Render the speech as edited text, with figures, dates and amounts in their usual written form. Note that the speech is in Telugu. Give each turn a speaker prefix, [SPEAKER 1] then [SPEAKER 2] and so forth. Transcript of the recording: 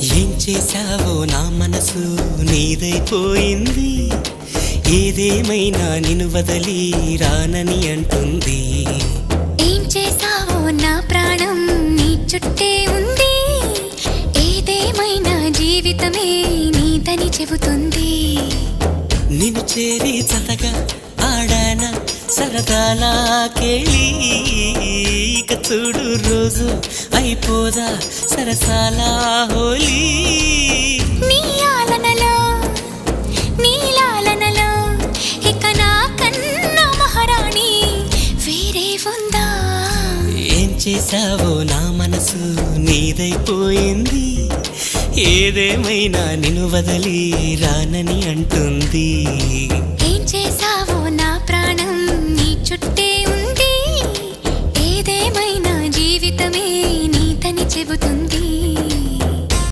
[SPEAKER 1] ఏం చేశావో నా మనసు నీదైపోయింది. ఏదేమైనా నిన్ను వదలి రానని అంటుంది.
[SPEAKER 2] ఏం చేశావో నా ప్రాణం నీ చుట్టే ఉంది. ఏదేమైనా జీవితమే నీదని చెబుతుంది.
[SPEAKER 1] నిన్ను చేరి చతగా ఆడాన సరదాలా కేళి. ఇక చూడు రోజు అయిపోదా సరసాలా హోలీ.
[SPEAKER 2] నీ ఆలనలో నీ లాలనలో ఇక నా కన్నా మహారాణి వేరే ఉందా?
[SPEAKER 1] ఏం చేశావో నా మనసు నీదైపోయింది. ఏదేమైనా నిన్ను వదలి రానని అంటుంది.
[SPEAKER 2] ఏం చేశావో నా ప్రాణం నీ చుట్టే ఉంది. ఏదేమైనా జీవితమే నీతని చెబుతుంది.